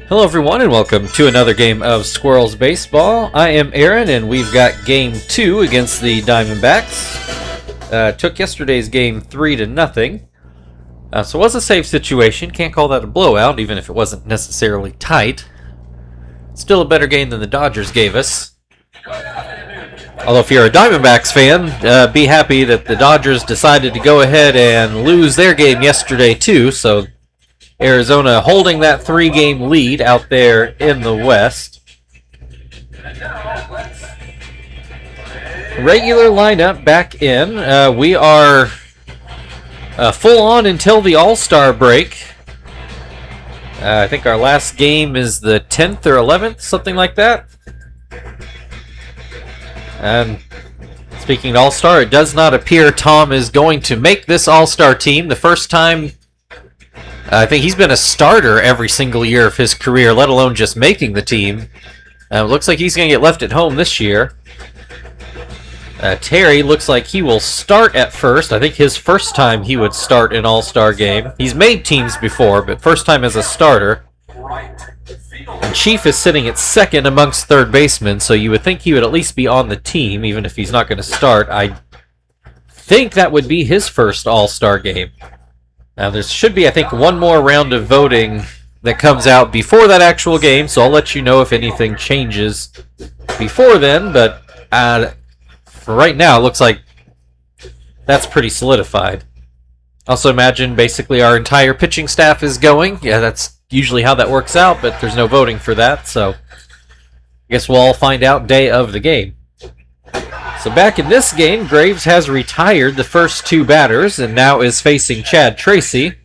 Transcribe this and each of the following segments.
Hello everyone and welcome to another game of Squirrels Baseball. I am Aaron and we've got game 2 against the Diamondbacks. Took yesterday's game 3-0. So it was a safe situation. Can't call that a blowout even if it wasn't necessarily tight. Still a better game than the Dodgers gave us. Although if you're a Diamondbacks fan, be happy that the Dodgers decided to go ahead and lose their game yesterday too. So Arizona holding that 3-game lead out there in the West. Regular lineup back in. We are full on until the All-Star break. I think our last game is the 10th or 11th, something like that. And speaking of All-Star, it does not appear Tom is going to make this All-Star team. The first time I think he's been a starter every single year of his career, let alone just making the team. Looks like he's going to get left at home this year. Terry looks like he will start at first. I think his first time he would start an All-Star game. He's made teams before, but first time as a starter. And Chief is sitting at second amongst third basemen, so you would think he would at least be on the team, even if he's not going to start. I think that would be his first All-Star game. Now, there should be, I think, one more round of voting that comes out before that actual game, so I'll let you know if anything changes before then, but for right now, it looks like that's pretty solidified. Also imagine basically our entire pitching staff is going. Yeah, that's usually how that works out, but there's no voting for that, so I guess we'll all find out day of the game. So back in this game, Graves has retired the first two batters and now is facing Chad Tracy.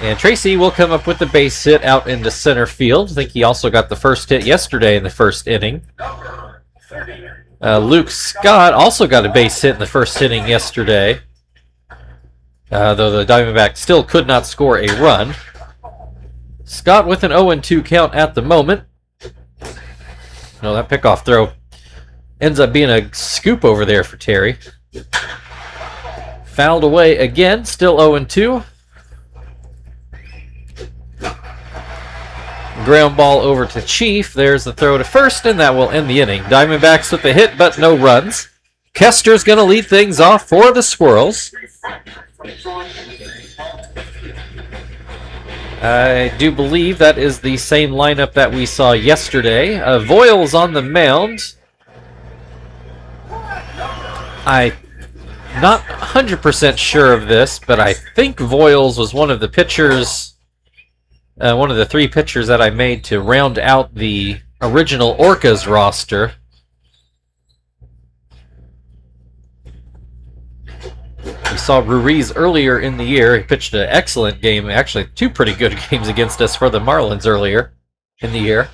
And Tracy will come up with the base hit out into center field. I think he also got the first hit yesterday in the first inning. Luke Scott also got a base hit in the first inning yesterday. Though the Diamondbacks still could not score a run. Scott with an 0-2 count at the moment. No, that pickoff throw ends up being a scoop over there for Terry. Fouled away again, still 0-2. Ground ball over to Chief. There's the throw to first, and that will end the inning. Diamondbacks with the hit, but no runs. Kester's going to lead things off for the Squirrels. I do believe that is the same lineup that we saw yesterday. Voiles on the mound. I'm not 100% sure of this, but I think Voiles was one of the pitchers, one of the 3 pitchers that I made to round out the original Orcas roster. We saw Ruiz earlier in the year. He pitched an excellent game. Actually, 2 pretty good games against us for the Marlins earlier in the year.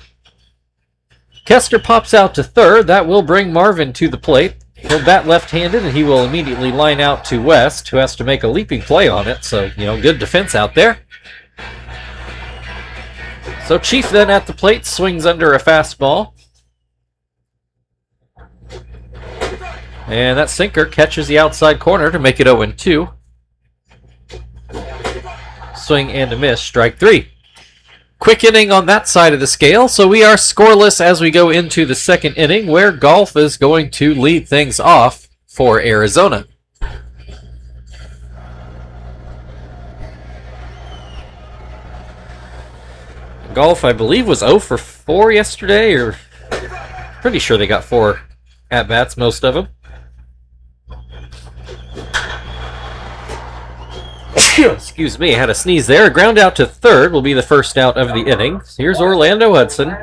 Kester pops out to third. That will bring Marvin to the plate. He'll bat left-handed, and he will immediately line out to West, who has to make a leaping play on it. So, good defense out there. So Chief then at the plate swings under a fastball. And that sinker catches the outside corner to make it 0-2. Swing and a miss, strike 3. Quick inning on that side of the scale, so we are scoreless as we go into the second inning, where Golf is going to lead things off for Arizona. Golf, I believe, was 0 for 4 yesterday, or pretty sure they got 4 at-bats, most of them. Excuse me, I had a sneeze there. A ground out to third will be the first out of the inning. Here's Orlando Hudson.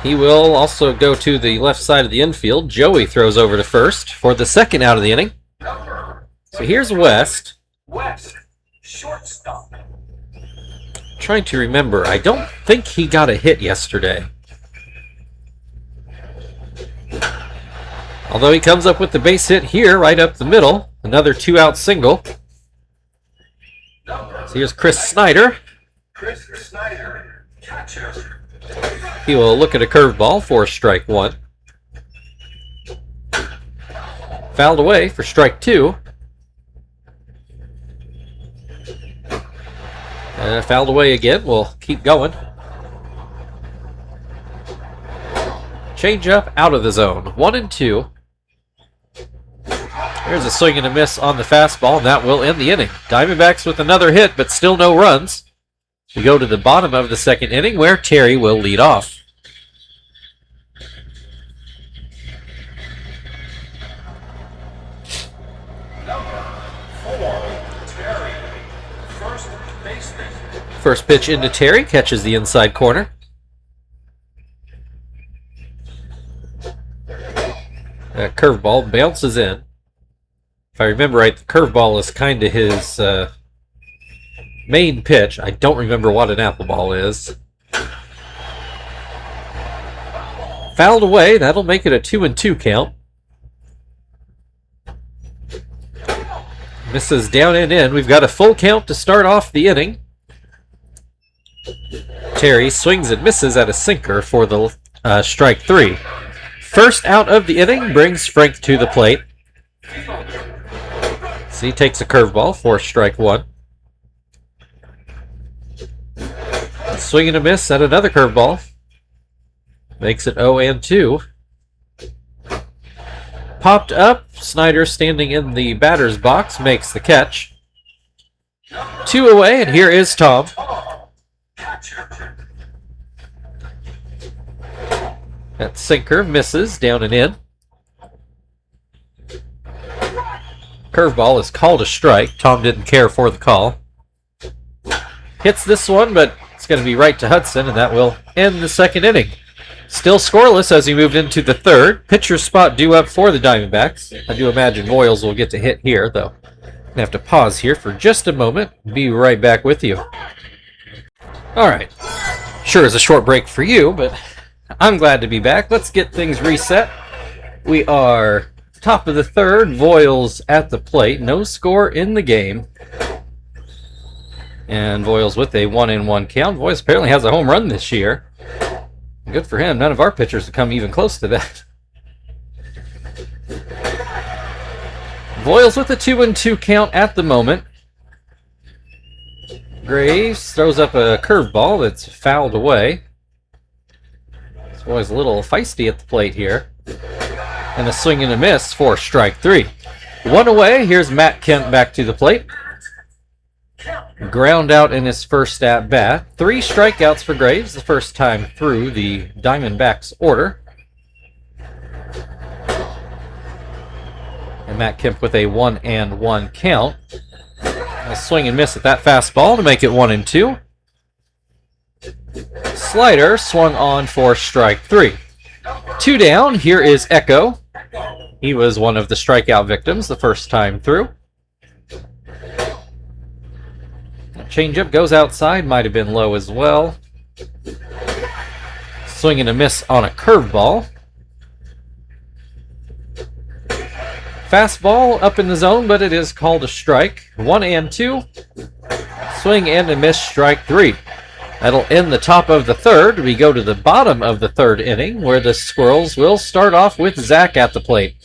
He will also go to the left side of the infield. Joey throws over to first for the second out of the inning. So here's West. Shortstop. Trying to remember, I don't think he got a hit yesterday. Although he comes up with the base hit here, right up the middle. Another 2-out single. So here's Chris Snyder. He will look at a curveball for strike 1. Fouled away for strike 2. Fouled away again. We'll keep going. Change up out of the zone. 1-2. There's a swing and a miss on the fastball, and that will end the inning. Diamondbacks with another hit, but still no runs. We go to the bottom of the second inning, where Terry will lead off. First pitch into Terry, catches the inside corner. That curveball bounces in. If I remember right, the curveball is kind of his main pitch. I don't remember what an apple ball is. Fouled away. That'll make it a 2-2 count. Misses down and in. We've got a full count to start off the inning. Terry swings and misses at a sinker for the strike 3. First out of the inning brings Frank to the plate. So he takes a curveball for strike 1. Swing and a miss at another curveball. Makes it 0-2. Popped up. Snyder, standing in the batter's box, makes the catch. 2 away, and here is Tom. That sinker misses down and in. Curveball is called a strike. Tom didn't care for the call. Hits this one, but it's going to be right to Hudson, and that will end the second inning. Still scoreless as we moved into the third. Pitcher spot due up for the Diamondbacks. I do imagine Voyles will get to hit here, though. I'm going to have to pause here for just a moment. Be right back with you. All right. Sure is a short break for you, but I'm glad to be back. Let's get things reset. We are top of the third. Voyles at the plate. No score in the game. And Voyles with a 1-1 count. Voyles apparently has a home run this year. Good for him. None of our pitchers have come even close to that. Voyles with a 2-2 count at the moment. Graves throws up a curveball that's fouled away. This boy's a little feisty at the plate here. And a swing and a miss for strike 3. 1 away. Here's Matt Kemp back to the plate. Ground out in his first at bat. 3 strikeouts for Graves, the first time through the Diamondbacks order. And Matt Kemp with a 1-1 count. A swing and miss at that fastball to make it 1-2. Slider swung on for strike 3. 2 down. Here is Echo. He was one of the strikeout victims the first time through. Changeup goes outside, might have been low as well. Swing and a miss on a curveball. Fastball up in the zone, but it is called a strike. 1-2. Swing and a miss, strike 3. That'll end the top of the third. We go to the bottom of the third inning, where the Squirrels will start off with Zach at the plate.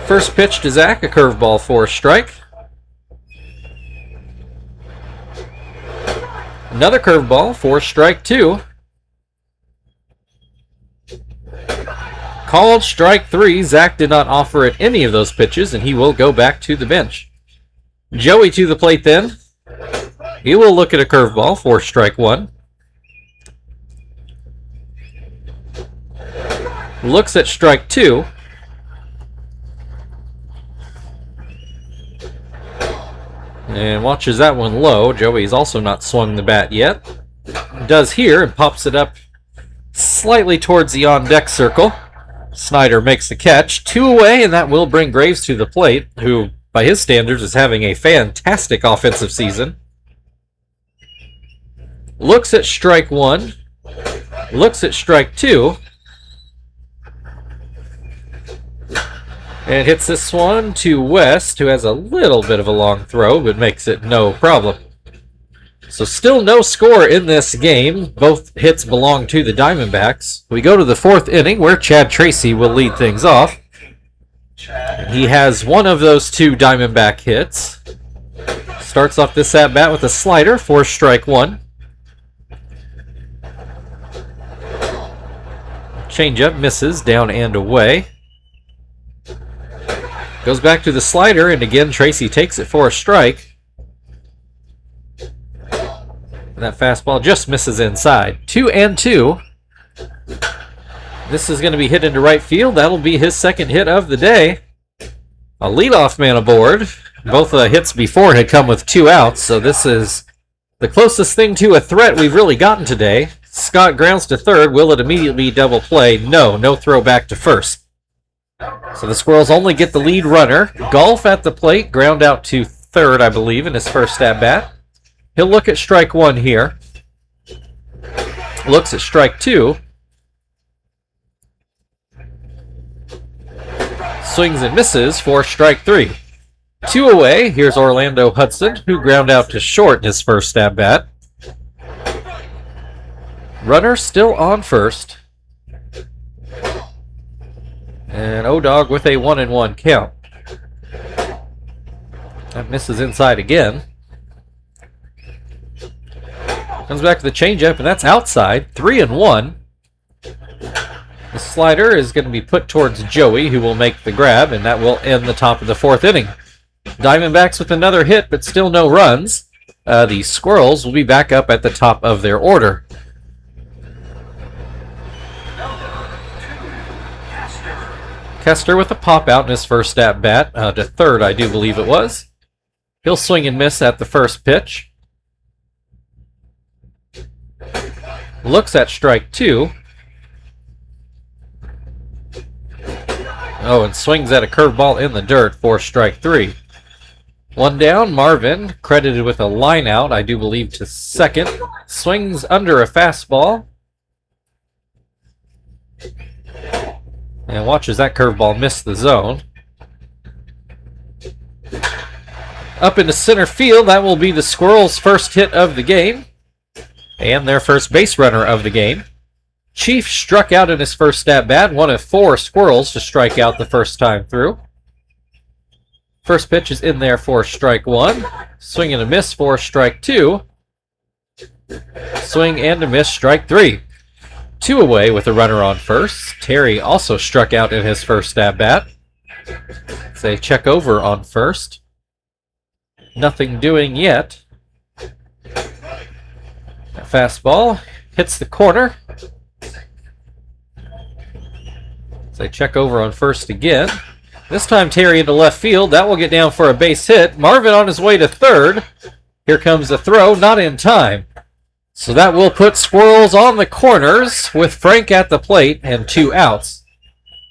First pitch to Zach, a curveball for a strike. Another curveball for strike 2. Called strike 3. Zach did not offer it any of those pitches, and he will go back to the bench. Joey to the plate then. He will look at a curveball for strike 1. Looks at strike 2. And watches that one low. Joey's also not swung the bat yet. Does here and pops it up slightly towards the on-deck circle. Snyder makes the catch. 2 away, and that will bring Graves to the plate, who, by his standards, is having a fantastic offensive season. Looks at strike 1. Looks at strike 2. And hits this one to West, who has a little bit of a long throw, but makes it no problem. So still no score in this game. Both hits belong to the Diamondbacks. We go to the 4th inning where Chad Tracy will lead things off. He has one of those 2 Diamondback hits. Starts off this at-bat with a slider for strike 1. Changeup misses, down and away. Goes back to the slider, and again Tracy takes it for a strike. And that fastball just misses inside. 2-2. This is going to be hit into right field. That'll be his second hit of the day. A leadoff man aboard. Both hits before had come with 2 outs, so this is the closest thing to a threat we've really gotten today. Scott grounds to third. Will it immediately be double play? No throw back to first. So the Squirrels only get the lead runner. Golf at the plate, ground out to third, I believe, in his first at-bat. He'll look at strike 1 here. Looks at strike 2. Swings and misses for strike 3. 2 away. Here's Orlando Hudson, who ground out to short in his first at-bat. Runner still on first. And O-Dog with a 1-1 count. That misses inside again. Comes back to the changeup, and that's outside. 3-1. The slider is going to be put towards Joey, who will make the grab, and that will end the top of the 4th inning. Diamondbacks with another hit, but still no runs. The Squirrels will be back up at the top of their order. Kester with a pop out in his first at-bat, to third, I do believe it was. He'll swing and miss at the first pitch. Looks at strike 2. Oh, and swings at a curveball in the dirt for strike 3. 1 down, Marvin, credited with a line out, I do believe, to second. Swings under a fastball. And watches that curveball miss the zone. Up into center field, that will be the Squirrels' first hit of the game. And their first base runner of the game. Chief struck out in his first at-bat, one of 4 Squirrels to strike out the first time through. First pitch is in there for strike 1. Swing and a miss for strike 2. Swing and a miss, strike 3. 2 away with a runner on first. Terry also struck out in his first at-bat. Say check over on first. Nothing doing yet. That fastball hits the corner. Say check over on first again. This time Terry into left field. That will get down for a base hit. Marvin on his way to third. Here comes the throw, not in time. So that will put Squirrels on the corners with Frank at the plate and 2 outs.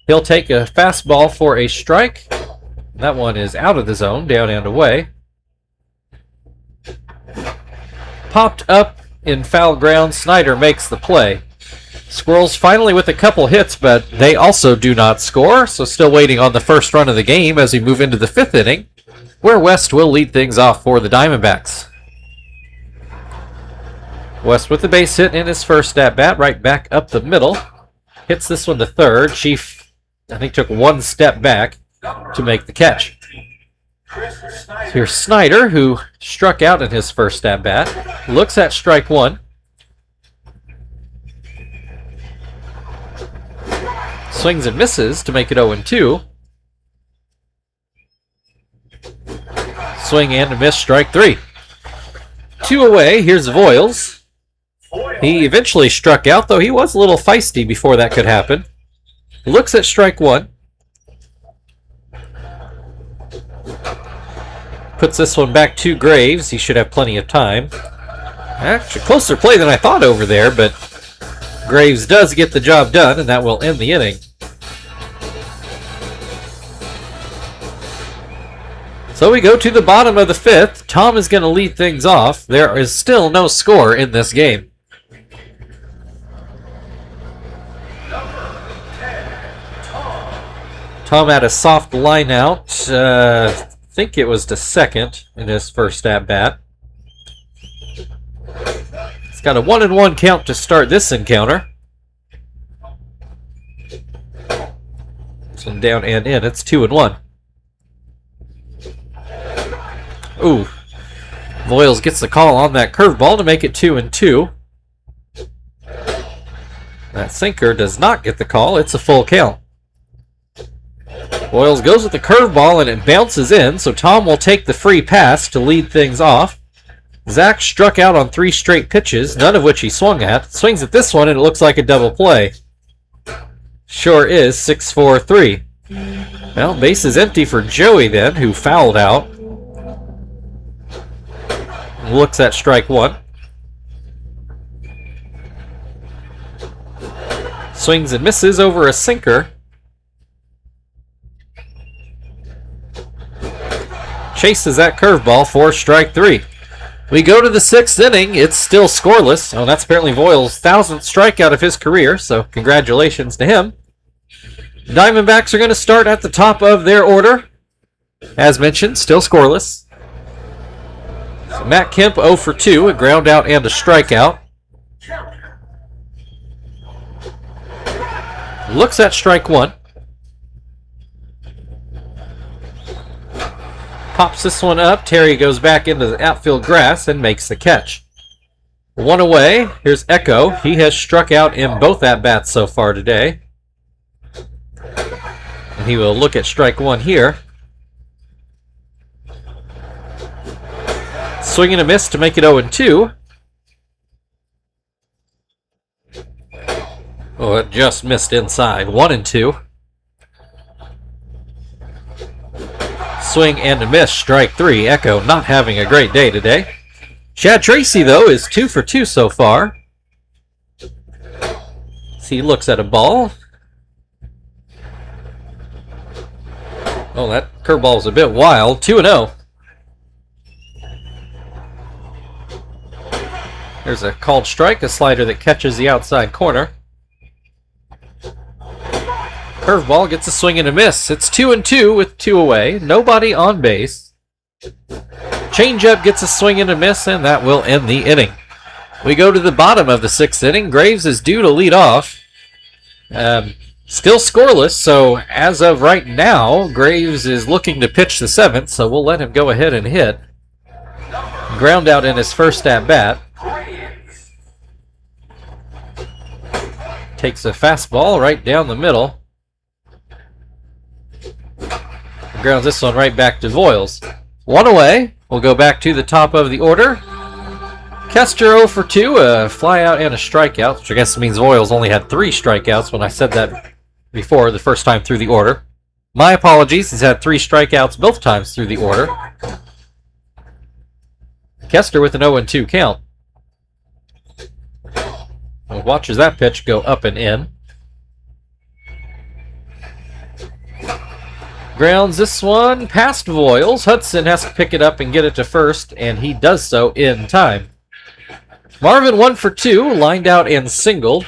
He'll take a fastball for a strike. That one is out of the zone, down and away. Popped up in foul ground. Snyder makes the play. Squirrels finally with a couple hits, but they also do not score, so still waiting on the first run of the game as we move into the 5th inning, where West will lead things off for the Diamondbacks. West with the base hit in his first at-bat, right back up the middle. Hits this one to third. Chief, I think, took 1 step back to make the catch. Here's Snyder, who struck out in his first at-bat. Looks at strike 1. Swings and misses to make it 0-2. Swing and a miss, strike 3. 2 away, here's Voiles. He eventually struck out, though he was a little feisty before that could happen. Looks at strike 1. Puts this one back to Graves. He should have plenty of time. Actually, closer play than I thought over there, but Graves does get the job done, and that will end the inning. So we go to the bottom of the 5th. Tom is going to lead things off. There is still no score in this game. Tom had a soft line out. I think it was to second in his first at-bat. It's got a 1-1 count to start this encounter. This one down and in. It's 2-1. Ooh. Voiles gets the call on that curveball to make it 2-2. That sinker does not get the call. It's a full count. Voiles goes with the curveball and it bounces in, so Tom will take the free pass to lead things off. Zach struck out on 3 straight pitches, none of which he swung at. Swings at this one and it looks like a double play. Sure is. 6-4-3. Well, base is empty for Joey then, who fouled out. Looks at strike 1. Swings and misses over a sinker. Chases that curveball for strike 3. We go to the 6th inning. It's still scoreless. Oh, that's apparently Voiles' 1000th strikeout of his career, so congratulations to him. Diamondbacks are going to start at the top of their order. As mentioned, still scoreless. So Matt Kemp 0 for 2, a ground out and a strikeout. Looks at strike 1. Pops this one up. Terry goes back into the outfield grass and makes the catch. 1 away. Here's Echo. He has struck out in both at-bats so far today. And he will look at strike 1 here. Swing and a miss to make it 0-2. Oh, it just missed inside. 1-2. Swing and a miss, strike 3. Echo not having a great day today. Chad Tracy, though, is 2 for 2 so far. He looks at a ball. Oh, that curveball was a bit wild. 2-0. There's a called strike, a slider that catches the outside corner. Curveball gets a swing and a miss. It's 2-2 with 2 away. Nobody on base. Changeup gets a swing and a miss, and that will end the inning. We go to the bottom of the 6th inning. Graves is due to lead off. Still scoreless, so as of right now, Graves is looking to pitch the 7th, so we'll let him go ahead and hit. Ground out in his first at-bat. Takes a fastball right down the middle. Grounds this one right back to Voiles. 1 away. We'll go back to the top of the order. Kester 0 for 2, a fly out and a strikeout, which I guess means Voiles only had 3 strikeouts when I said that before the first time through the order. My apologies, he's had 3 strikeouts both times through the order. Kester with an 0-2 count. Watches that pitch go up and in. Grounds this one past Voiles. Hudson has to pick it up and get it to first, and he does so in time. Marvin 1 for 2, lined out and singled.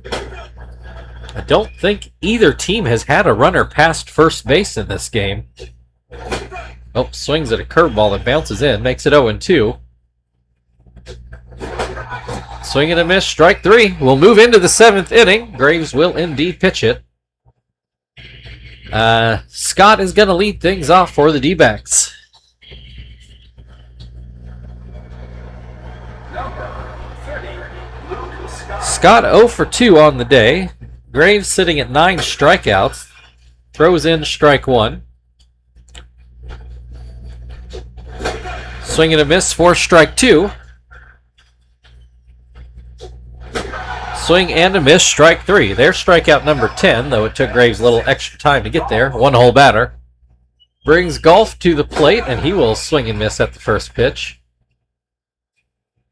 I don't think either team has had a runner past first base in this game. Oh, swings at a curveball that bounces in, makes it 0-2. Swing and a miss, strike 3. We'll move into the 7th inning. Graves will indeed pitch it. Scott is going to lead things off for the D-backs. Scott 0 for 2 on the day. Graves sitting at 9 strikeouts. Throws in strike 1. Swing and a miss for strike 2. Swing and a miss, strike 3. There's strikeout number 10, though it took Graves a little extra time to get there. 1 whole batter. Brings Golf to the plate, and he will swing and miss at the first pitch.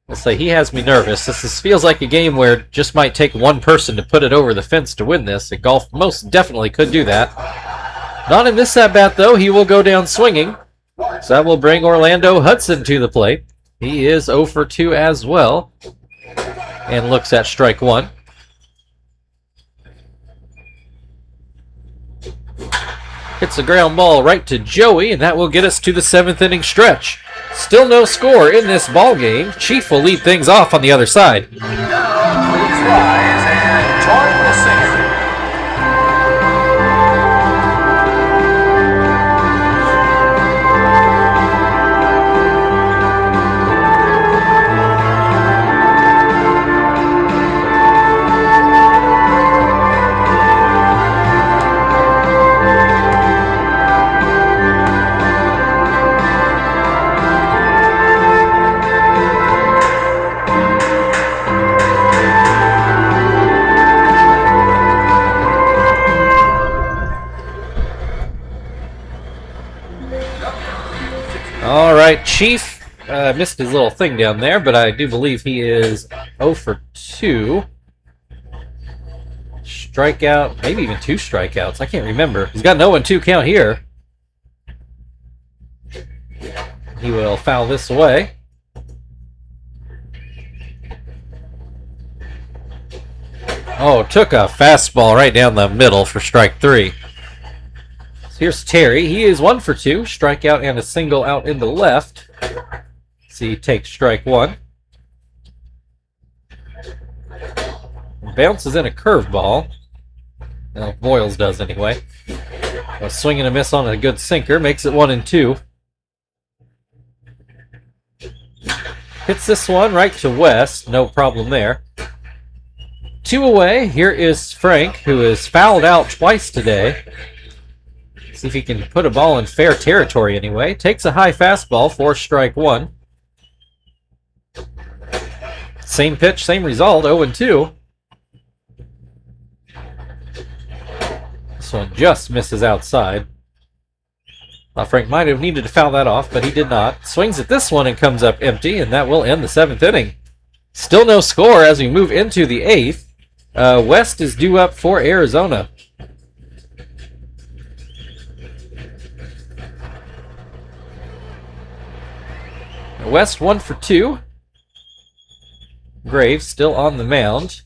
I'll say he has me nervous. This feels like a game where it just might take one person to put it over the fence to win this. And Golf most definitely could do that. Not in this at-bat, though. He will go down swinging. So that will bring Orlando Hudson to the plate. He is 0 for 2 as well. And looks at strike 1. Hits a ground ball right to Joey, and that will get us to the 7th inning stretch. Still no score in this ball game. Chief will lead things off on the other side. Please rise and join the singer. All right, Chief missed his little thing down there, but I do believe he is 0 for 2. Strikeout, maybe even 2 strikeouts. I can't remember. He's got an 0-2 count here. He will foul this away. Oh, took a fastball right down the middle for strike 3. So here's Terry. He is 1 for 2. Strikeout and a single out in the left. So he takes strike 1. Bounces in a curveball. Well, Boyles does anyway. A swing and a miss on a good sinker. Makes it 1-2. Hits this one right to West. No problem there. 2 away. Here is Frank, who is fouled out twice today. See if he can put a ball in fair territory anyway. Takes a high fastball for strike 1. Same pitch, same result, 0-2. This one just misses outside. Frank might have needed to foul that off, but he did not. Swings at this one and comes up empty, and that will end the 7th inning. Still no score as we move into the 8th. West is due up for Arizona. West 1 for 2. Graves still on the mound.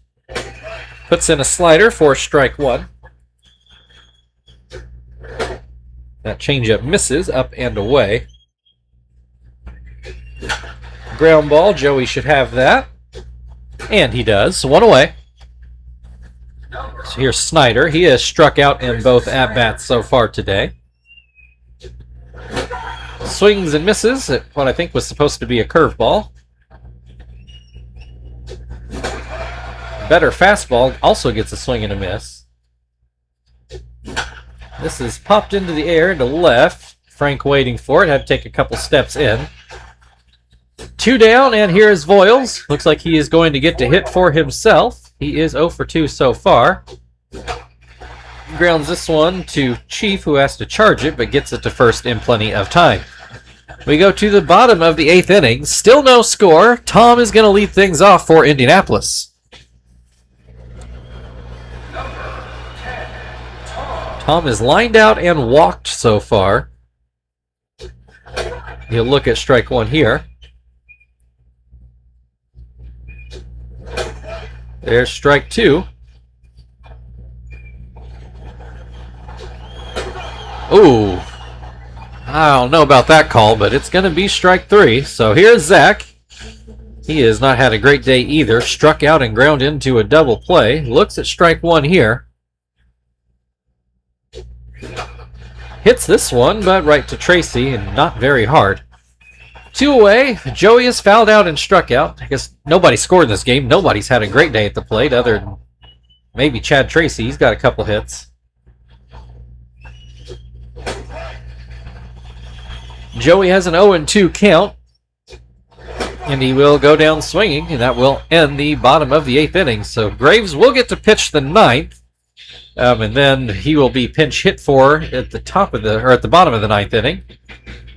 Puts in a slider for strike 1. That changeup misses, up and away. Ground ball, Joey should have that. And he does. 1 away. So here's Snyder. He has struck out in both at-bats so far today. Swings and misses at what I think was supposed to be a curveball. Better fastball also gets a swing and a miss. This is popped into the air to left. Frank waiting for it. Had to take a couple steps in. 2 down, and here is Voiles. Looks like he is going to get to hit for himself. He is 0 for 2 so far. Grounds this one to Chief, who has to charge it, but gets it to first in plenty of time. We go to the bottom of the 8th inning. Still no score. Tom is going to lead things off for Indianapolis. Tom is lined out and walked so far. He'll look at strike 1 here. There's strike 2. Ooh. I don't know about that call, but it's going to be strike 3. So here's Zach. He has not had a great day either. Struck out and ground into a double play. Looks at strike 1 here. Hits this one, but right to Tracy, and not very hard. 2 away. Joey is fouled out and struck out. I guess nobody scored in this game. Nobody's had a great day at the plate other than maybe Chad Tracy. He's got a couple hits. Joey has an 0-2 count, and he will go down swinging, and that will end the bottom of the 8th inning. So Graves will get to pitch the 9th, and then he will be pinch hit for at the bottom of the 9th inning.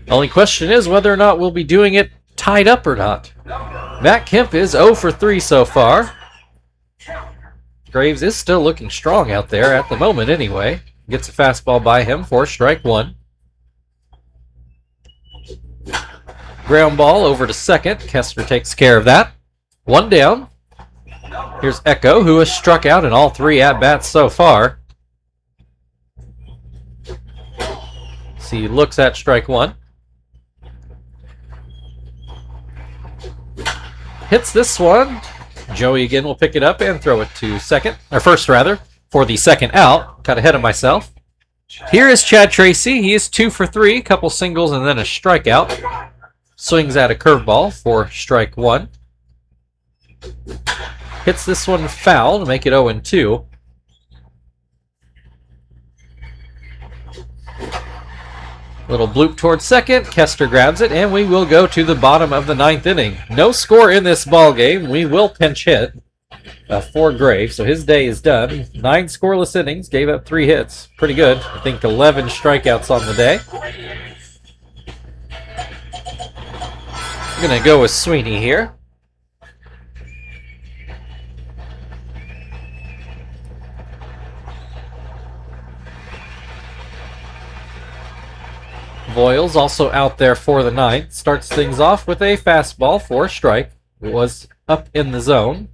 Only question is whether or not we'll be doing it tied up or not. Matt Kemp is 0 for 3 so far. Graves is still looking strong out there at the moment anyway. Gets a fastball by him for strike 1. Ground ball over to second. Kessler takes care of that. 1 down. Here's Echo, who has struck out in all 3 at-bats so far. So he looks at strike 1. Hits this one. Joey again will pick it up and throw it to second, or first rather, for the second out. Got ahead of myself. Here is Chad Tracy. He is 2 for 3, couple singles and then a strikeout. Swings at a curveball for strike 1. Hits this one foul to make it 0-2. Little bloop towards second. Kester grabs it, and we will go to the bottom of the 9th inning. No score in this ball game. We will pinch hit for Graves, so his day is done. 9 scoreless innings, gave up 3 hits. Pretty good. I think 11 strikeouts on the day. I'm going to go with Sweeney here. Voiles also out there for the 9th. Starts things off with a fastball for a strike. It was up in the zone.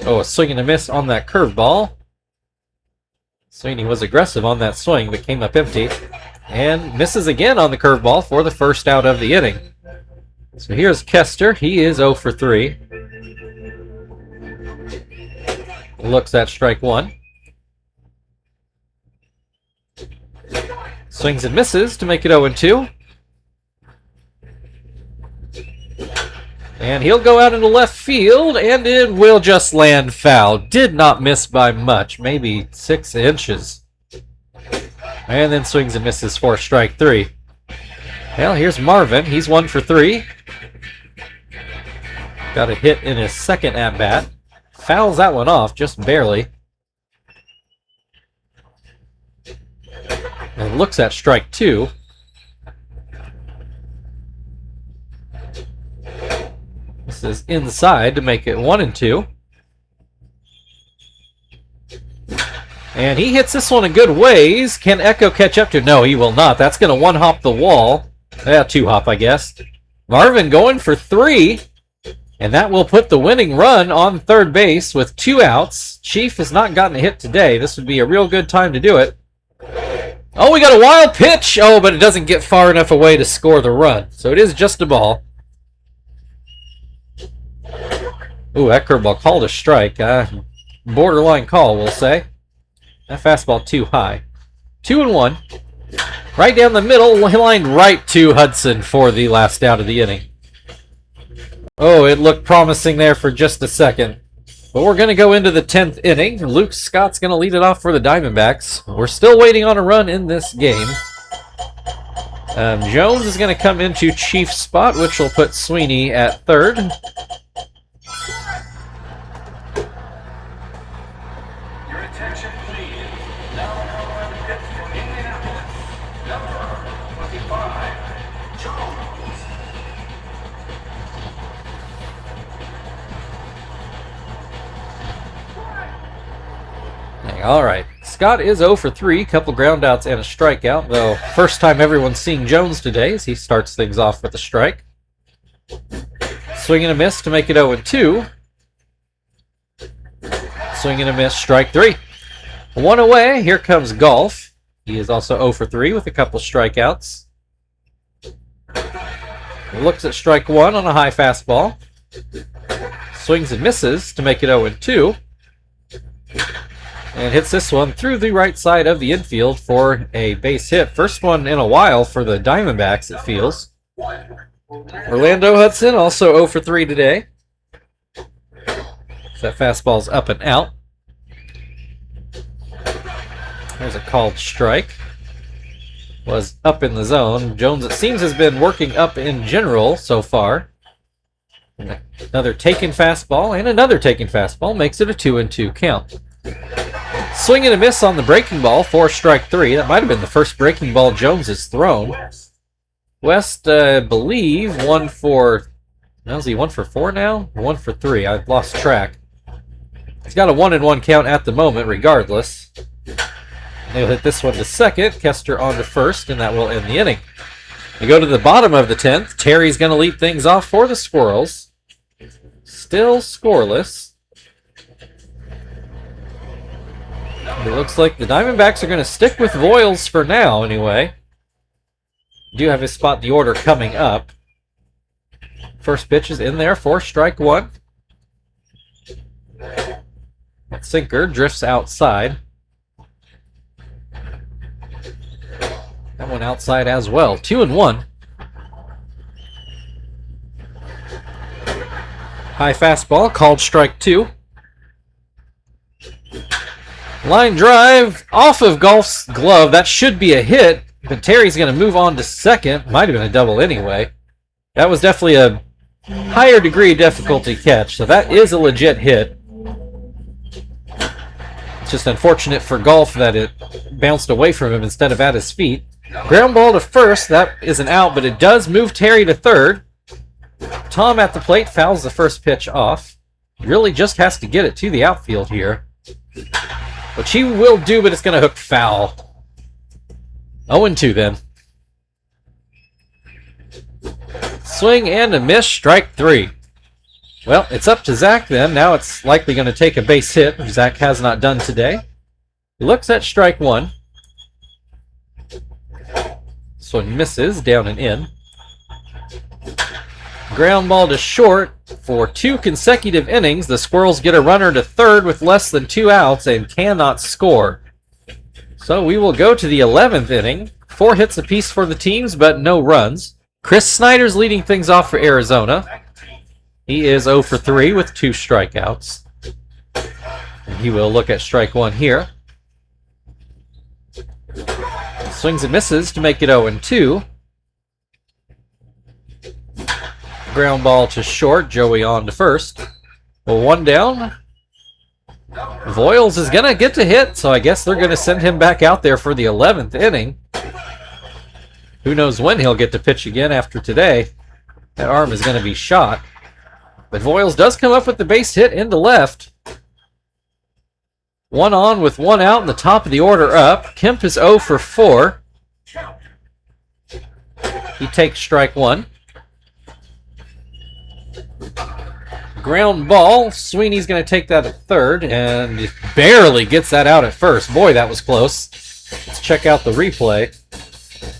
Oh, a swing and a miss on that curveball. Sweeney was aggressive on that swing, but came up empty. And misses again on the curveball for the first out of the inning. So here's Kester. He is 0 for 3. Looks at strike 1. Swings and misses to make it 0-2. And he'll go out into left field, and it will just land foul. Did not miss by much, maybe 6 inches. And then swings and misses for strike 3. Well, here's Marvin. He's 1 for 3. Got a hit in his second at-bat. Fouls that one off, just barely. And looks at strike 2. This is inside to make it 1-2. And he hits this one a good ways. Can Echo catch up to? No, he will not. That's going to 1-hop the wall. Yeah, 2-hop, I guess. Marvin going for 3. And that will put the winning run on third base with 2 outs. Chief has not gotten a hit today. This would be a real good time to do it. Oh, we got a wild pitch! Oh, but it doesn't get far enough away to score the run. So it is just a ball. Ooh, that curveball called a strike. Borderline call, we'll say. That fastball too high. 2-1. Right down the middle, lined right to Hudson for the last out of the inning. Oh, it looked promising there for just a second. But we're going to go into the 10th inning. Luke Scott's going to lead it off for the Diamondbacks. We're still waiting on a run in this game. Jones is going to come into Chief's spot, which will put Sweeney at third. Your attention, please. Now, pitch for Indianapolis. Number 25, Jones. All right. Scott is 0 for 3, couple groundouts and a strikeout, though first time everyone's seeing Jones today as he starts things off with a strike. Swing and a miss to make it 0-2. Swing and a miss, strike 3. 1 away, here comes Golf. He is also 0 for 3 with a couple strikeouts. Looks at strike 1 on a high fastball. Swings and misses to make it 0-2. And hits this one through the right side of the infield for a base hit. First one in a while for the Diamondbacks, it feels. Orlando Hudson also 0 for 3 today. So that fastball's up and out. There's a called strike. Was up in the zone. Jones, it seems, has been working up in general so far. Another taken fastball and another taken fastball makes it a 2-2 count. Swing and a miss on the breaking ball for strike 3. That might have been the first breaking ball Jones has thrown. West, I believe, 1 for... Now, is he 1 for 4 now? 1 for 3. I've lost track. He's got a 1-1 count at the moment, regardless. They'll hit this one to second. Kester on to first, and that will end the inning. We go to the bottom of the 10th. Terry's going to lead things off for the Squirrels. Still scoreless. It looks like the Diamondbacks are going to stick with Voiles for now, anyway. Do have his spot in the order coming up. First pitch is in there for strike one. That sinker drifts outside. That one outside as well. 2-1. High fastball called strike two. Line drive off of Golf's glove. That should be a hit, but Terry's going to move on to second. Might have been a double anyway. That was definitely a higher degree difficulty catch, so that is a legit hit. It's just unfortunate for Golf that it bounced away from him instead of at his feet. Ground ball to first. That is an out, but it does move Terry to third. Tom at the plate fouls the first pitch off. Really just has to get it to the outfield here. Which he will do, but it's going to hook foul. 0-2 then. Swing and a miss, strike three. Well, it's up to Zach then. Now it's likely going to take a base hit, which Zach has not done today. He looks at strike one. This one misses, down and in. Ground ball to short. For 2 consecutive innings, the Squirrels get a runner to third with less than 2 outs and cannot score. So we will go to the 11th inning. 4 hits apiece for the teams, but no runs. Chris Snyder's leading things off for Arizona. He is 0 for 3 with 2 strikeouts. And he will look at strike one here. Swings and misses to make it 0-2. Ground ball to short. Joey on to first. Well, one down. Voiles is going to get to hit, so I guess they're going to send him back out there for the 11th inning. Who knows when he'll get to pitch again after today. That arm is going to be shot. But Voiles does come up with the base hit into left. 1 on with 1 out in the top of the order up. Kemp is 0 for 4. He takes strike one. Ground ball. Sweeney's going to take that at third and barely gets that out at first. Boy, that was close. Let's check out the replay.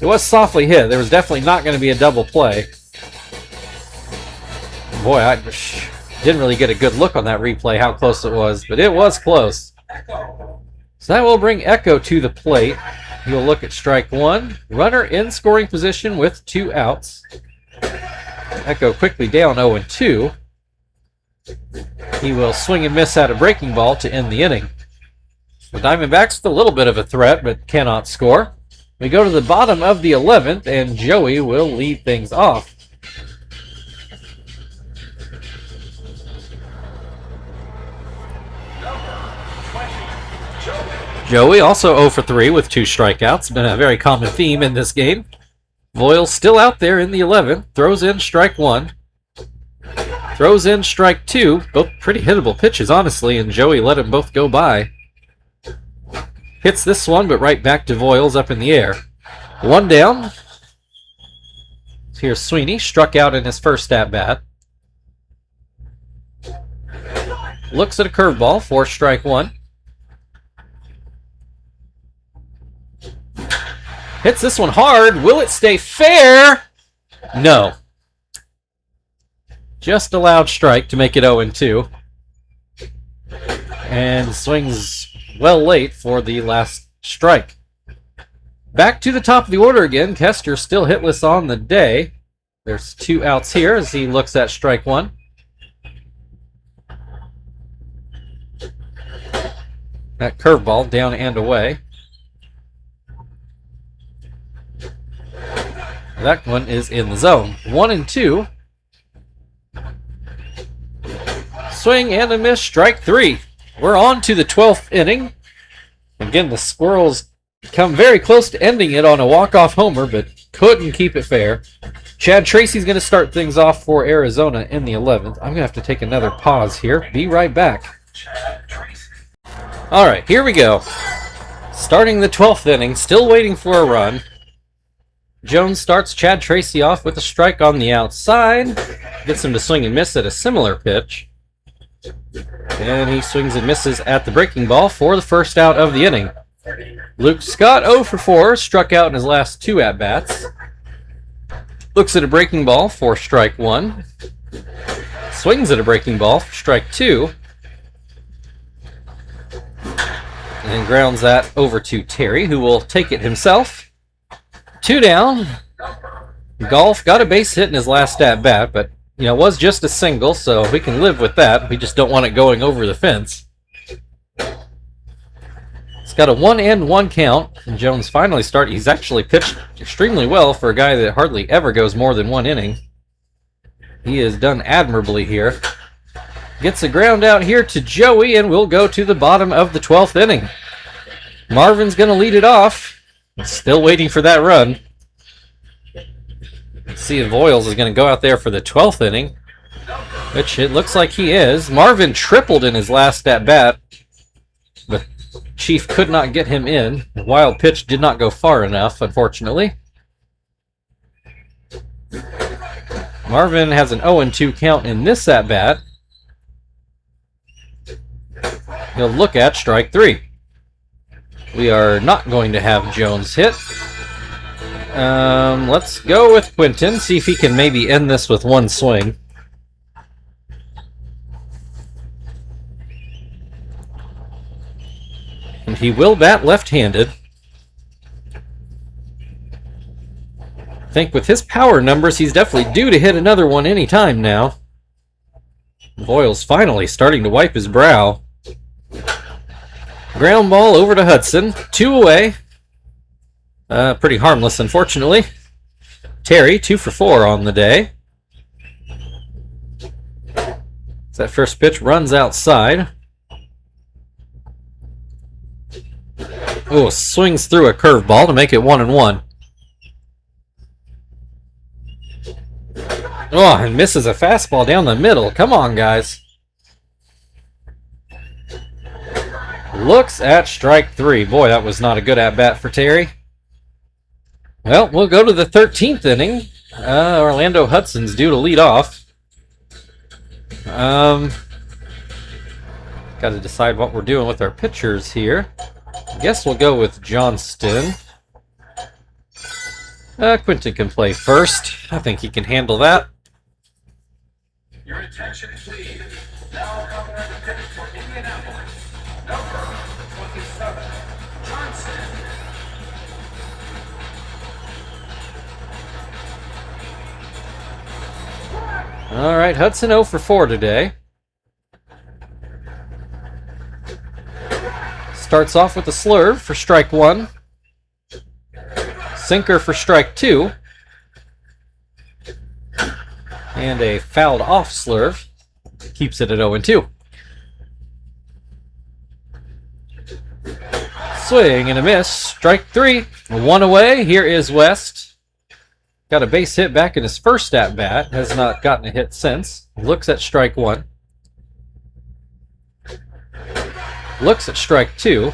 It was softly hit. There was definitely not going to be a double play. Boy, I didn't really get a good look on that replay, how close it was, but it was close. So that will bring Echo to the plate. He'll look at strike one. Runner in scoring position with 2 outs. Echo quickly down 0-2. He will swing and miss at a breaking ball to end the inning. The Diamondbacks with a little bit of a threat, but cannot score. We go to the bottom of the 11th, and Joey will lead things off. Joey also 0 for 3 with 2 strikeouts. Been a very common theme in this game. Voiles still out there in the 11th. Throws in strike one. Throws in strike two. Both pretty hittable pitches, honestly, and Joey let them both go by. Hits this one, but right back to Voiles up in the air. 1 down. Here's Sweeney, struck out in his first at-bat. Looks at a curveball for strike one. Hits this one hard. Will it stay fair? No. Just allowed strike to make it 0-2. And swings well late for the last strike. Back to the top of the order again. Kester still hitless on the day. There's 2 outs here as he looks at strike one. That curveball down and away. That one is in the zone. 1-2. Swing and a miss, strike three. We're on to the 12th inning. Again, the Squirrels come very close to ending it on a walk-off homer, but couldn't keep it fair. Chad Tracy's going to start things off for Arizona in the 11th. I'm going to have to take another pause here. Be right back. All right, here we go. Starting the 12th inning, still waiting for a run. Jones starts Chad Tracy off with a strike on the outside. Gets him to swing and miss at a similar pitch. And he swings and misses at the breaking ball for the first out of the inning. Luke Scott 0 for 4, struck out in his last 2 at-bats. Looks at a breaking ball for strike one. Swings at a breaking ball for strike 2. And grounds that over to Terry, who will take it himself. 2 down. Golf got a base hit in his last at-bat, but it was just a single, so we can live with that. We just don't want it going over the fence. It's got a 1-1 count, and Jones finally started. He's actually pitched extremely well for a guy that hardly ever goes more than 1 inning. He has done admirably here. Gets a ground out here to Joey, and we'll go to the bottom of the 12th inning. Marvin's going to lead it off. Still waiting for that run. Let's see if Voiles is going to go out there for the 12th inning, which it looks like he is. Marvin tripled in his last at-bat, but Chief could not get him in. The wild pitch did not go far enough, unfortunately. Marvin has an 0-2 count in this at-bat. He'll look at strike 3. We are not going to have Jones hit. Let's go with Quinton, see if he can maybe end this with 1 swing. And he will bat left-handed. I think with his power numbers, he's definitely due to hit another one any time now. Voiles finally starting to wipe his brow. Ground ball over to Hudson. 2 away. Pretty harmless, unfortunately. Terry, 2 for 4 on the day. That first pitch runs outside. Oh, swings through a curveball to make it 1-1. Oh, and misses a fastball down the middle. Come on, guys. Looks at strike 3. Boy, that was not a good at-bat for Terry. Well, we'll go to the 13th inning. Orlando Hudson's due to lead off. Got to decide what we're doing with our pitchers here. I guess we'll go with Johnston. Quinton can play first. I think he can handle that. Your attention, please. Now coming at the pitch for Indianapolis, number 27, Johnson. All right, Hudson 0 for 4 today. Starts off with a slurve for strike 1. Sinker for strike 2. And a fouled off slurve. Keeps it at 0-2. Swing and a miss. Strike 3. 1 away. Here is West. Got a base hit back in his first at-bat. Has not gotten a hit since. Looks at strike 1. Looks at strike 2.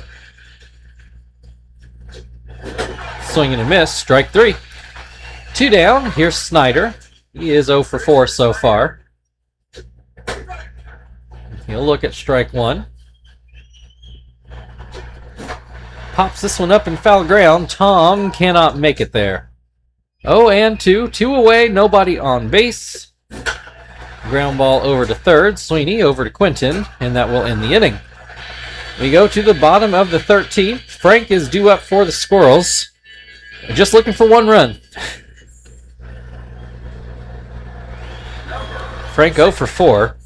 Swing and a miss. Strike 3. 2 down. Here's Snyder. He is 0 for 4 so far. He'll look at strike 1. Pops this one up in foul ground. Tom cannot make it there. 0-2. 2 away. Nobody on base. Ground ball over to third. Sweeney over to Quinton. And that will end the inning. We go to the bottom of the 13th. Frank is due up for the Squirrels. Just looking for 1 run. Frank 0 for 4.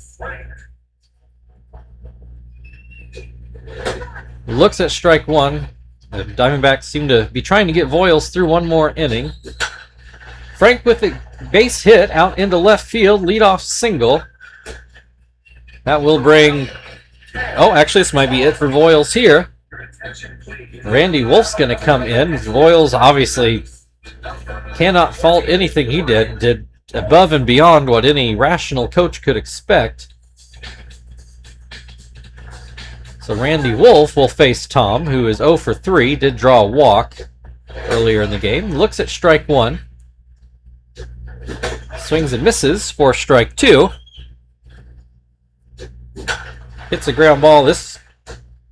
Looks at strike 1. The Diamondbacks seem to be trying to get Voiles through 1 more inning. Frank with a base hit out into left field. Leadoff single. That will bring... Oh, actually, this might be it for Voiles here. Randy Wolf's going to come in. Voiles obviously cannot fault anything he did. Did above and beyond what any rational coach could expect. So Randy Wolf will face Tom, who is 0 for 3. Did draw a walk earlier in the game. Looks at strike 1. Swings and misses for strike 2. Hits a ground ball.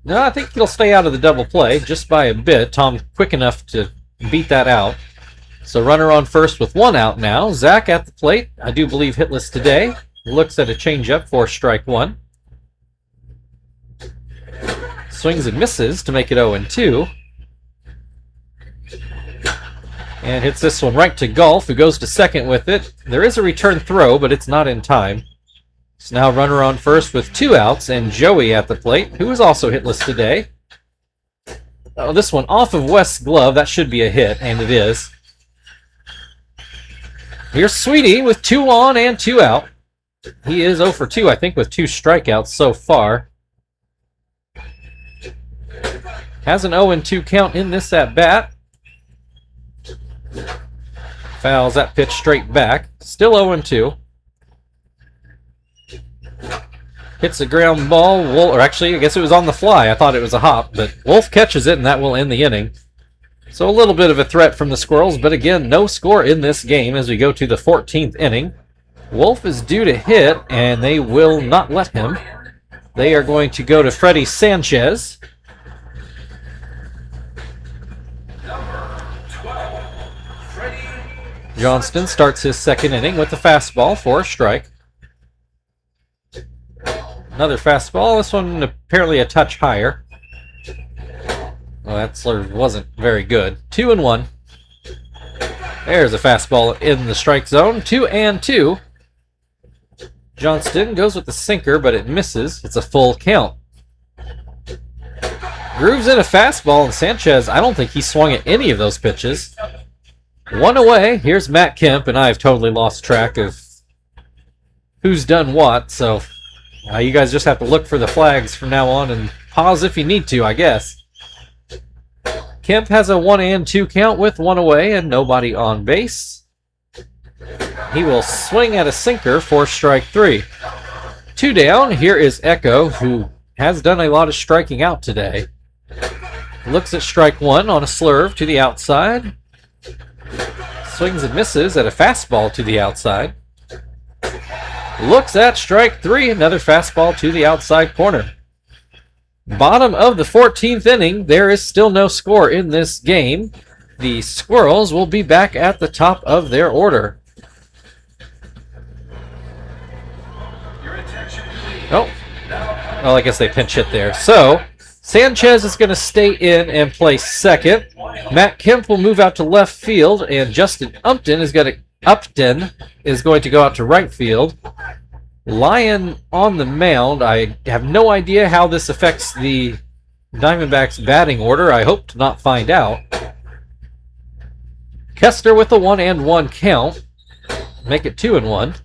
No, I think he'll stay out of the double play just by a bit. Tom quick enough to beat that out. So runner on first with 1 out now. Zach at the plate. I do believe hitless today. Looks at a changeup for strike one. Swings and misses to make it 0-2. And hits this one right to Golf, who goes to second with it. There is a return throw, but it's not in time. It's now runner on first with 2 outs, and Joey at the plate, who is also hitless today. Oh, this one off of West's glove. That should be a hit, and it is. Here's Sweetie with 2 on and 2 out. He is 0 for 2, I think, with 2 strikeouts so far. Has an 0-2 count in this at-bat. Fouls that pitch straight back. Still 0-2. Hits a ground ball. Or actually, I guess it was on the fly. I thought it was a hop, but Wolf catches it, and that will end the inning. So a little bit of a threat from the Squirrels, but again, no score in this game as we go to the 14th inning. Wolf is due to hit, and they will not let him. They are going to go to Freddie Sanchez. Johnston starts his second inning with a fastball for a strike. Another fastball. This one apparently a touch higher. Well, that sort of wasn't very good. 2-1. There's a fastball in the strike zone. 2-2. Johnston goes with the sinker, but it misses. It's a full count. Grooves in a fastball, and Sanchez, I don't think he swung at any of those pitches. 1 away. Here's Matt Kemp, and I've totally lost track of who's done what, so you guys just have to look for the flags from now on and pause if you need to, I guess. Kemp has a 1-2 count with 1 away and nobody on base. He will swing at a sinker for strike 3. 2 down. Here is Echo, who has done a lot of striking out today. Looks at strike 1 on a slurve to the outside. Swings and misses at a fastball to the outside. Looks at strike 3, another fastball to the outside corner. Bottom of the 14th inning, there is still no score in this game. The Squirrels will be back at the top of their order. Oh, well, I guess they pinch hit there. So, Sanchez is going to stay in and play second. Matt Kemp will move out to left field, and Justin Upton is going to go out to right field. Lyon on the mound. I have no idea how this affects the Diamondbacks' batting order. I hope to not find out. Kester with a 1-1 count. Make it 2-1.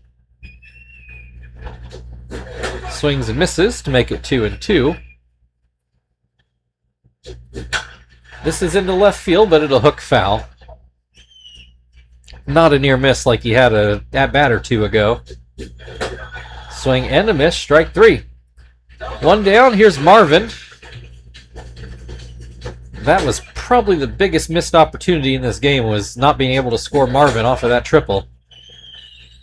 Swings and misses to make it 2-2. This is into left field, but it'll hook foul. Not a near miss like he had a at-bat or two ago. Swing and a miss, strike 3. 1 down, here's Marvin. That was probably the biggest missed opportunity in this game, was not being able to score Marvin off of that triple.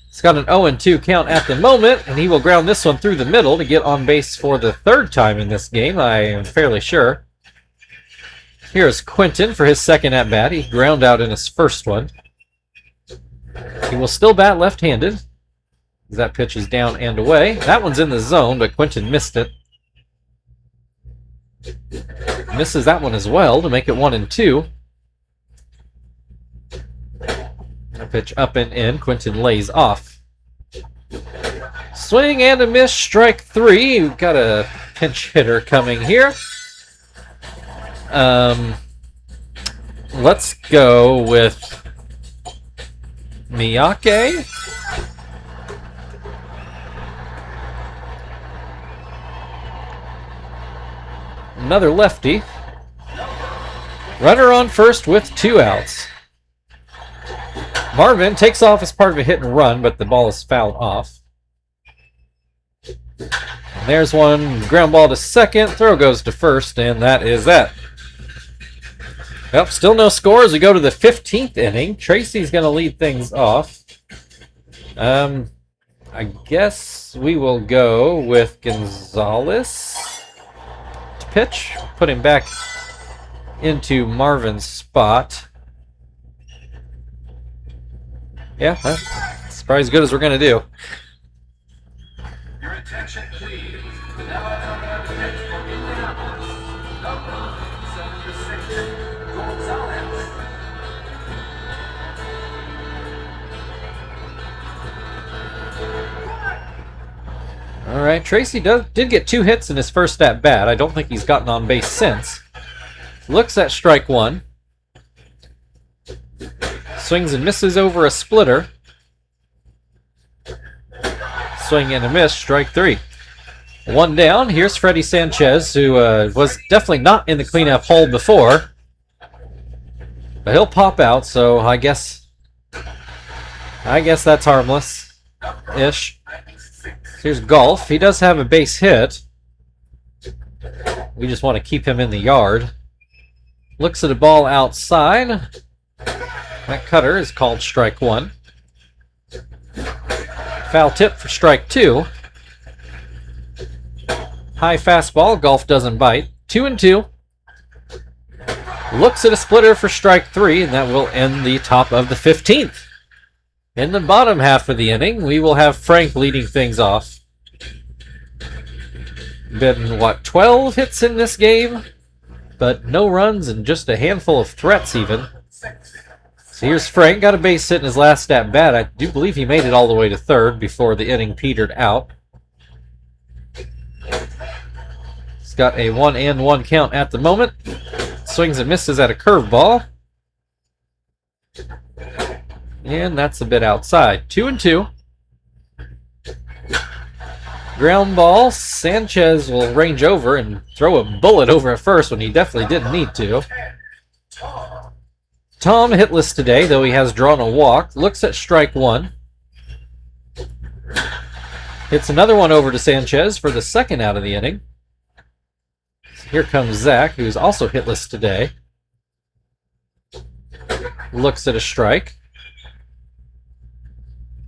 It's got an 0-2 count at the moment, and he will ground this one through the middle to get on base for the 3rd time in this game, I am fairly sure. Here's Quentin for his second at-bat. He ground out in his first one. He will still bat left-handed. That pitch is down and away. That one's in the zone, but Quentin missed it. Misses that one as well to make it 1-2. A pitch up and in. Quentin lays off. Swing and a miss, strike 3. We've got a pinch hitter coming here. Let's go with Miyake. Another lefty. Runner on first with 2 outs. Marvin takes off as part of a hit and run, but the ball is fouled off. And there's one ground ball to second. Throw goes to first, and that is that. Well, still no score as we go to the 15th inning. Tracy's going to lead things off. I guess we will go with Gonzalez to pitch. Put him back into Marvin's spot. Yeah, that's probably as good as we're going to do. Your attention, please. Now coming up next from Indianapolis, number 76, Gonzalez. All right, Tracy did get 2 hits in his first at bat. I don't think he's gotten on base since. Looks at strike 1. Swings and misses over a splitter. Swing and a miss, strike 3. 1 down. Here's Freddie Sanchez, who was definitely not in the cleanup hole before. But he'll pop out, so I guess that's harmless-ish. Here's Golf. He does have a base hit. We just want to keep him in the yard. Looks at a ball outside. That cutter is called strike 1. Foul tip for strike 2. High fastball. Golf doesn't bite. 2-2. Looks at a splitter for strike 3, and that will end the top of the 15th. In the bottom half of the inning, we will have Frank leading things off. Been, 12 hits in this game? But no runs and just a handful of threats even. So here's Frank, got a base hit in his last at bat. I do believe he made it all the way to third before the inning petered out. He's got a 1-1 count at the moment. Swings and misses at a curveball. And that's a bit outside. 2-2. Ground ball. Sanchez will range over and throw a bullet over at first when he definitely didn't need to. Tom hitless today, though he has drawn a walk. Looks at strike 1. Hits another one over to Sanchez for the second out of the inning. Here comes Zach, who's also hitless today. Looks at a strike.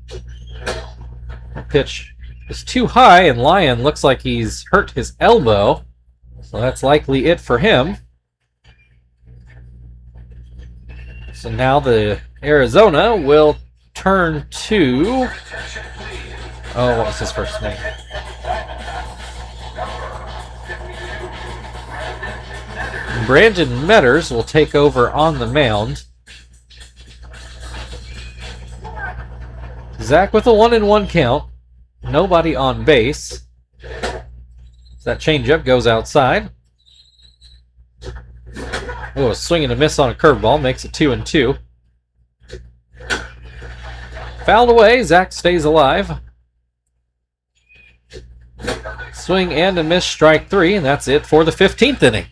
The pitch is too high, and Lyon looks like he's hurt his elbow. So that's likely it for him. So now the Arizona will turn to... Oh, what was his first name? Brandon Metters will take over on the mound. Zach with a 1-1 count. Nobody on base. So that changeup goes outside. Oh, a swing and a miss on a curveball makes it 2-2. Fouled away. Zach stays alive. Swing and a miss, strike 3, and that's it for the 15th inning.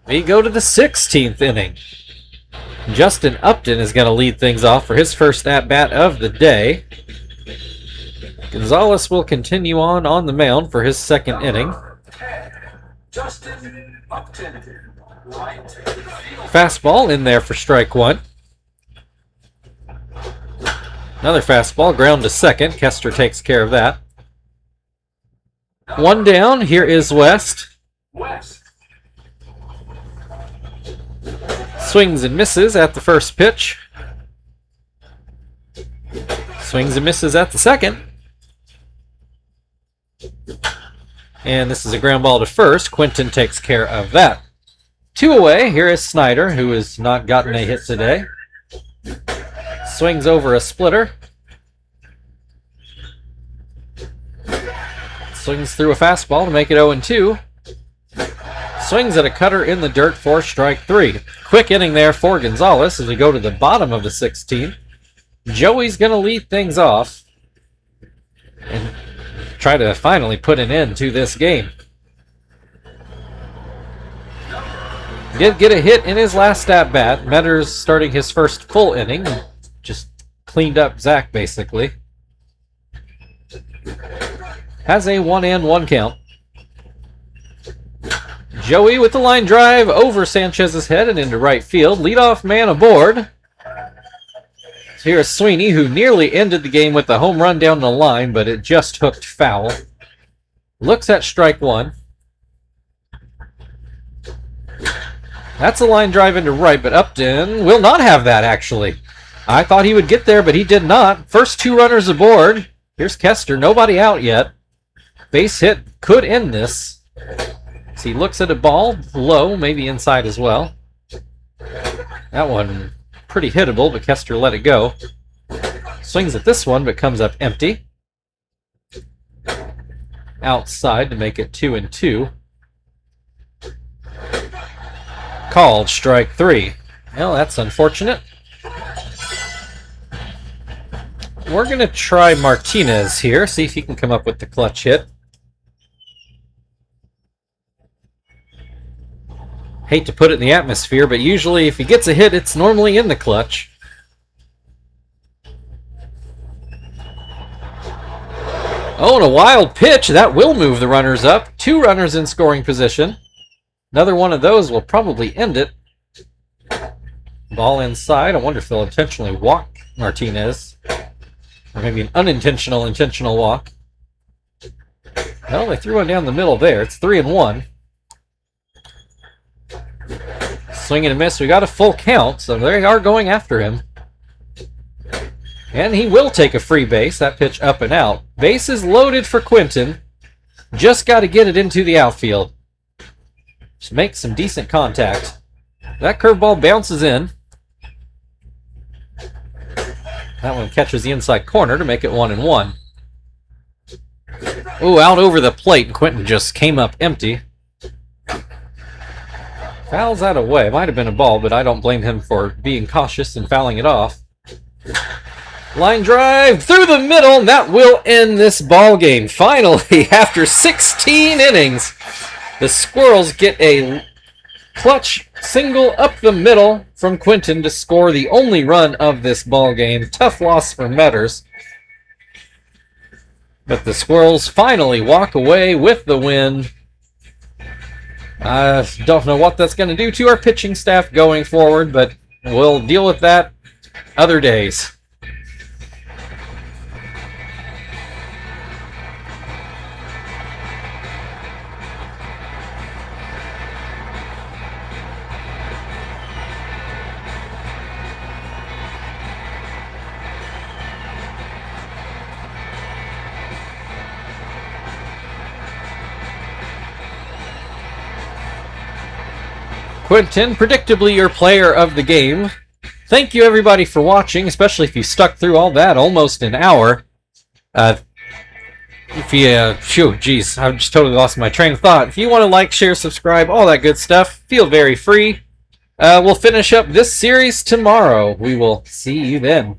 We go to the 16th inning. Justin Upton is going to lead things off for his first at-bat of the day. Gonzalez will continue on the mound for his second inning. Justin Upton. Right. Fastball in there for strike 1. Another fastball, ground to second. Kester takes care of that. 1 down. Here is West. Swings and misses at the first pitch. Swings and misses at the second. And this is a ground ball to first. Quinton takes care of that. 2 away. Here is Snyder, who has not gotten a hit today. Swings over a splitter. Swings through a fastball to make it 0-2. Swings at a cutter in the dirt for strike 3. Quick inning there for Gonzalez as we go to the bottom of the 16th. Joey's going to lead things off and try to finally put an end to this game. Did get a hit in his last at-bat. Metters starting his first full inning. Just cleaned up Zach, basically. Has a 1-1 count. Joey with the line drive over Sanchez's head and into right field. Leadoff man aboard. So here's Sweeney, who nearly ended the game with a home run down the line, but it just hooked foul. Looks at strike 1. That's a line drive into right, but Upton will not have that, actually. I thought he would get there, but he did not. First 2 runners aboard. Here's Kester. Nobody out yet. Base hit could end this. So he looks at a ball low, maybe inside as well. That one pretty hittable, but Kester let it go. Swings at this one, but comes up empty. Outside to make it 2-2. Called strike 3. Well, that's unfortunate. We're going to try Martinez here, see if he can come up with the clutch hit. Hate to put it in the atmosphere, but usually if he gets a hit, it's normally in the clutch. Oh, and a wild pitch. That will move the runners up. 2 runners in scoring position. Another one of those will probably end it. Ball inside. I wonder if they'll intentionally walk Martinez. Or maybe an unintentional intentional walk. Well, they threw one down the middle there. It's 3-1. Swing and a miss. We got a full count, so they are going after him. And he will take a free base. That pitch up and out. Base is loaded for Quinton. Just got to get it into the outfield. Just make some decent contact. That curveball bounces in. That one catches the inside corner to make it 1-1. Ooh, out over the plate. Quinton just came up empty. Fouls that away. Might have been a ball, but I don't blame him for being cautious and fouling it off. Line drive through the middle, and that will end this ball game. Finally, after 16 innings, the Squirrels get a clutch single up the middle from Quinton to score the only run of this ball game. Tough loss for Metters. But the Squirrels finally walk away with the win. I don't know what that's going to do to our pitching staff going forward, but we'll deal with that other days. Quinton, predictably your player of the game. Thank you everybody for watching, especially if you stuck through all that, almost an hour. I've just totally lost my train of thought. If you want to like, share, subscribe, all that good stuff, feel very free. We'll finish up this series tomorrow. We will see you then.